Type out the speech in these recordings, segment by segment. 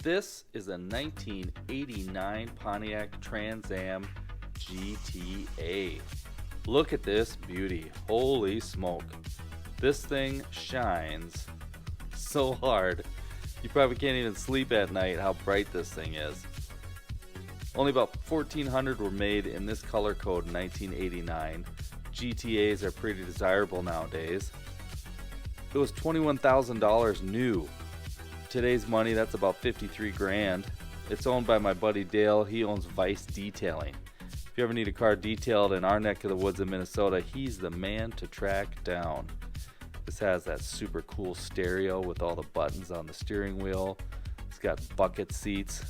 This is a 1989 Pontiac Trans Am GTA. Look at this beauty. Holy smoke. This thing shines so hard. You probably can't even sleep at night how bright this thing is. Only about 1,400 were made in this color code in 1989. GTAs are pretty desirable nowadays. It was $21,000 new. Today's money, that's about 53 grand. It's owned by my buddy Dale. He owns Vice Detailing. If you ever need a car detailed in our neck of the woods in Minnesota, he's the man to track down. This has that super cool stereo with all the buttons on the steering wheel. It's got bucket seats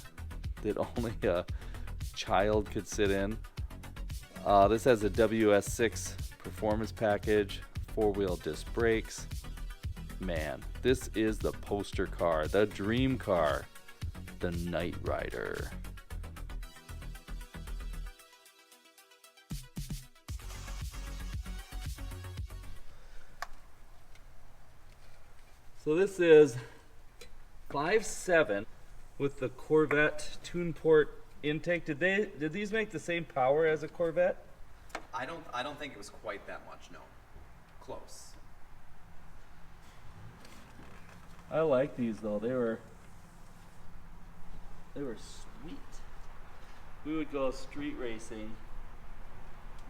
that only a child could sit in. This has a WS6 performance package, 4-wheel disc brakes. Man, this is the poster car, the dream car, the Knight Rider. So this is 5.7 with the Corvette tune port intake. Did these make the same power as a Corvette? I don't think it was quite that much, no. Close. I like these though. They were sweet. We would go street racing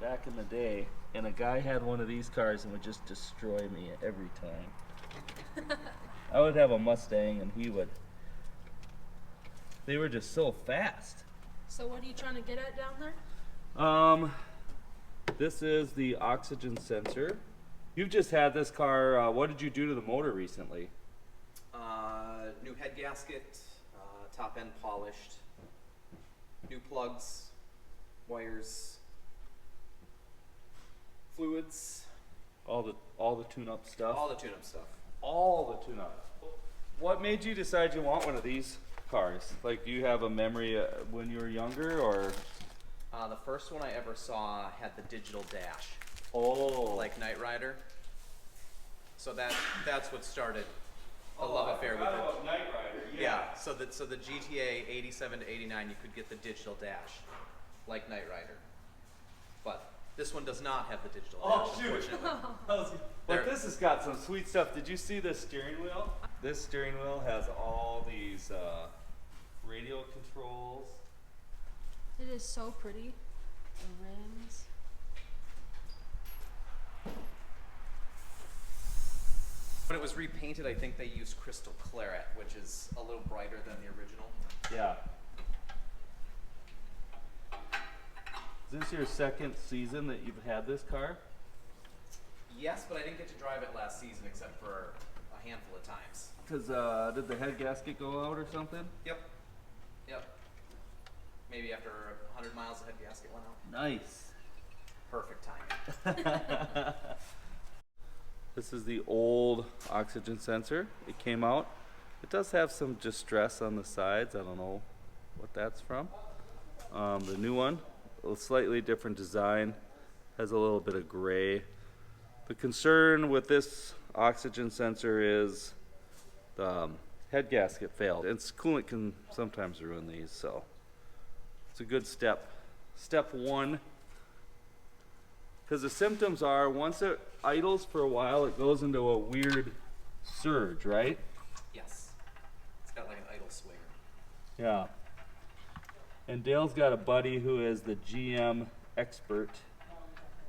back in the day, and a guy had one of these cars and would just destroy me every time. I would have a Mustang and he would. They were just so fast. So what are you trying to get at down there? This is the oxygen sensor. You've just had this car. What did you do to the motor recently? New head gasket, top end polished, new plugs, wires, fluids. All the tune-up stuff. All the tune-up stuff. All the tune-up. What made you decide you want one of these cars? Like, do you have a memory when you were younger, or? The first one I ever saw had the digital dash. Oh. Like Knight Rider. So that's what started a love affair with it. Knight Rider. Yeah. So the GTA 87 to 89, you could get the digital dash, like Knight Rider. But this one does not have the digital dash, unfortunately. But this has got some sweet stuff. Did you see this steering wheel? This steering wheel has all these radio controls. It is so pretty. The rims. When it was repainted, I think they used crystal claret, which is a little brighter than the original. Yeah. Is this your second season that you've had this car? Yes, but I didn't get to drive it last season except for a handful of times. Because did the head gasket go out or something? Yep. Maybe after 100 miles, the head gasket went out. Nice. Perfect timing. This is the old oxygen sensor. It came out. It does have some distress on the sides. I don't know what that's from. The new one, a slightly different design, has a little bit of gray. The concern with this oxygen sensor is the head gasket failed. And coolant can sometimes ruin these, so it's a good step. Step one. Because the symptoms are, once it idles for a while, it goes into a weird surge, right? Yes. It's got like an idle swinger. Yeah. And Dale's got a buddy who is the GM expert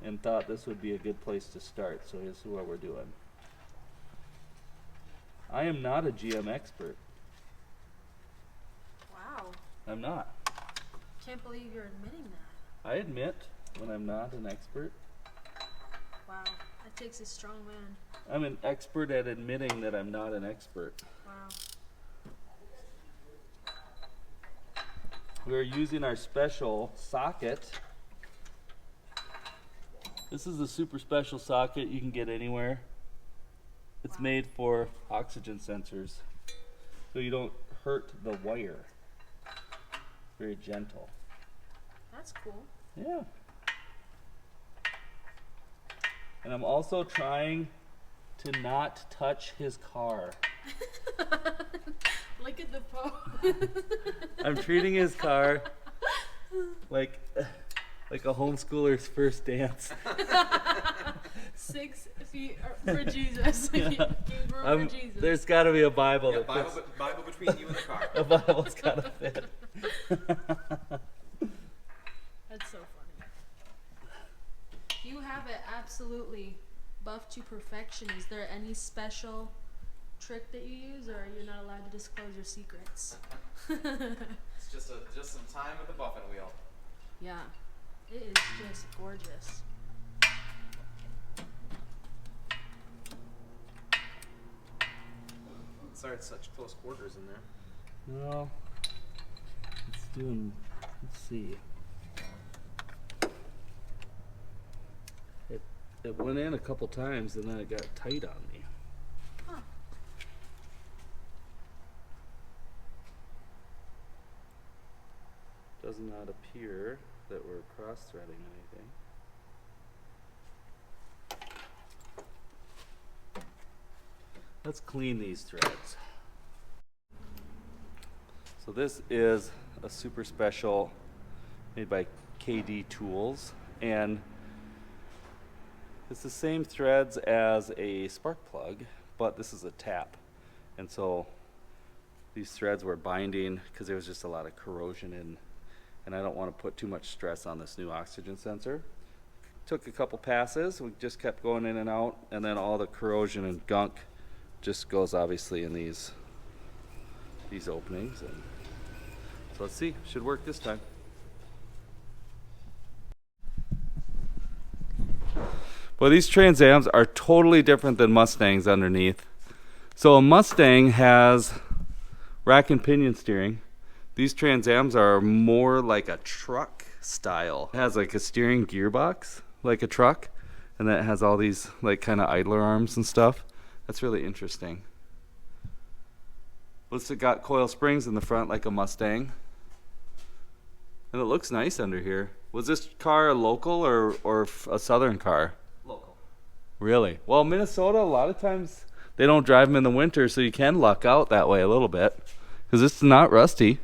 and thought this would be a good place to start, so here's what we're doing. I am not a GM expert. Wow. I'm not. Can't believe you're admitting that. I admit when I'm not an expert. Wow. That takes a strong man. I'm an expert at admitting that I'm not an expert. Wow. We're using our special socket. This is a super special socket you can get anywhere. It's made for oxygen sensors, so you don't hurt the wire. Very gentle. That's cool. Yeah. And I'm also trying to not touch his car. Look at the pose. I'm treating his car like a homeschooler's first dance. 6 feet for Jesus. Give room for Jesus. There's got to be a Bible Yeah, that fits. Bible between you and the car. A Bible's got to fit. That's so funny. You have it absolutely buffed to perfection. Is there any special trick that you use, or are you not allowed to disclose your secrets? It's just some time with the buffing wheel. Yeah, it is just gorgeous. Sorry, it's such close quarters in there. No. Let's see. It went in a couple times and then it got tight on me. Huh. Does not appear that we're cross-threading anything. Let's clean these threads. So this is a super special made by KD Tools, and it's the same threads as a spark plug, but this is a tap. And so these threads were binding because there was just a lot of corrosion in, and I don't want to put too much stress on this new oxygen sensor. Took a couple passes, we just kept going in and out, and then all the corrosion and gunk just goes obviously in these openings. And so let's see, should work this time. Well, these Trans Ams are totally different than Mustangs underneath. So a Mustang has rack and pinion steering. These Trans Ams are more like a truck style. It has like a steering gearbox, like a truck, and then it has all these like kind of idler arms and stuff. That's really interesting. It's got coil springs in the front like a Mustang. And it looks nice under here. Was this car a local or a southern car? Local. Really? Well, Minnesota, a lot of times they don't drive them in the winter, so you can luck out that way a little bit because it's not rusty.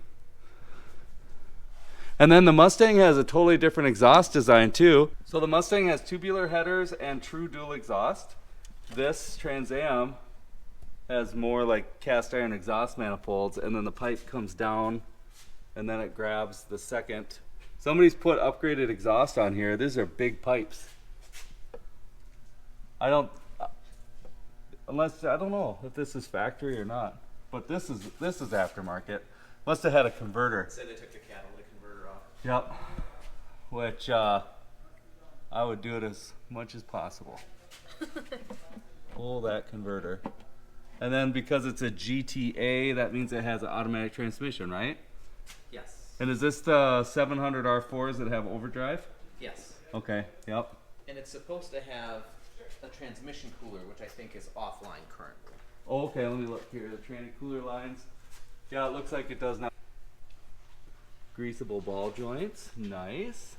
And then the Mustang has a totally different exhaust design too. So the Mustang has tubular headers and true dual exhaust. This Trans Am has more like cast iron exhaust manifolds, and then the pipe comes down and then it grabs the second. Somebody's put upgraded exhaust on here. These are big pipes. I don't know if this is factory or not, but this is aftermarket. Must have had a converter. Say they took the catalytic converter off. Yep. Which I would do it as much as possible. Pull that converter. And then because it's a GTA, that means it has an automatic transmission, right? Yes. And is this the 700 R4s that have overdrive? Yes. Okay, yep. And it's supposed to have a transmission cooler, which I think is offline currently. Oh, okay, let me look here. The tranny cooler lines. Yeah, it looks like it does not. Greasable ball joints. Nice.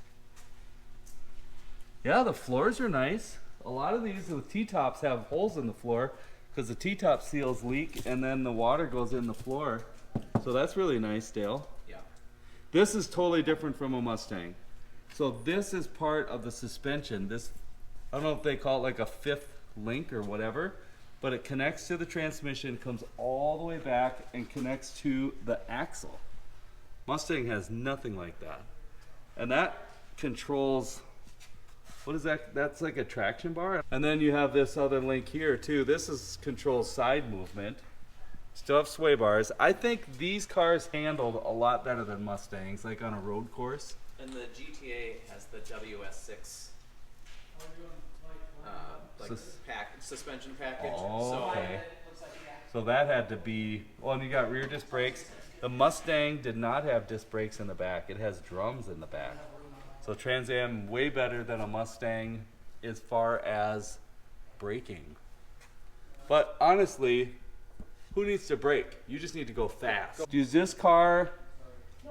Yeah, the floors are nice. A lot of these with T-tops have holes in the floor because the T-top seals leak and then the water goes in the floor. So that's really nice, Dale. Yeah. This is totally different from a Mustang. So this is part of the suspension. This, I don't know if they call it like a fifth link or whatever, but it connects to the transmission, comes all the way back and connects to the axle. Mustang has nothing like that. And that controls, what is that? That's like a traction bar. And then you have this other link here too. This is controls side movement. Still have sway bars. I think these cars handled a lot better than Mustangs, like on a road course. And the GTA has the WS6 suspension package. Oh, okay. So that had to be, well, and you got rear disc brakes. The Mustang did not have disc brakes in the back. It has drums in the back. So Trans Am way better than a Mustang as far as braking. But honestly, who needs to brake? You just need to go fast. Does this car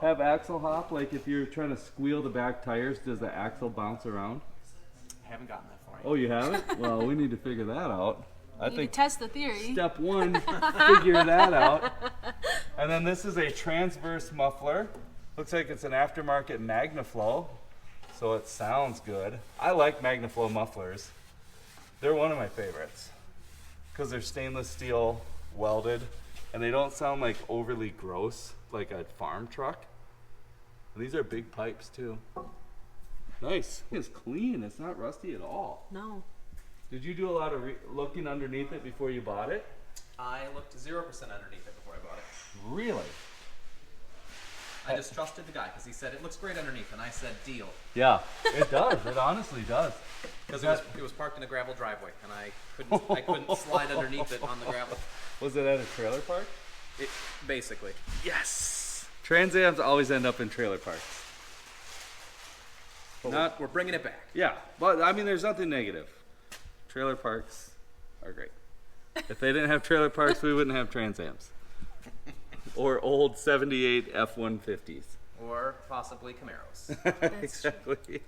have axle hop? Like if you're trying to squeal the back tires, does the axle bounce around? I haven't gotten that far yet. Oh, you haven't? Well, we need to figure that out. I Need think to test the theory. step one, figure that out. And then this is a transverse muffler. Looks like it's an aftermarket MagnaFlow, so it sounds good. I like MagnaFlow mufflers. They're one of my favorites because they're stainless steel welded and they don't sound like overly gross like a farm truck. And these are big pipes too. Nice. It's clean. It's not rusty at all. No. Did you do a lot of looking underneath it before you bought it? I looked 0% underneath it before I bought it. Really? I just trusted the guy because he said it looks great underneath, and I said deal. Yeah, it does. It honestly does. Because it was parked in a gravel driveway, and I couldn't slide underneath it on the gravel. Was it at a trailer park? It basically. Yes. Trans Ams always end up in trailer parks. But we're bringing it back. Yeah, but I mean, there's nothing negative. Trailer parks are great. If they didn't have trailer parks, we wouldn't have Trans Ams. Or old 78 F-150s. Or possibly Camaros. That's true. Exactly.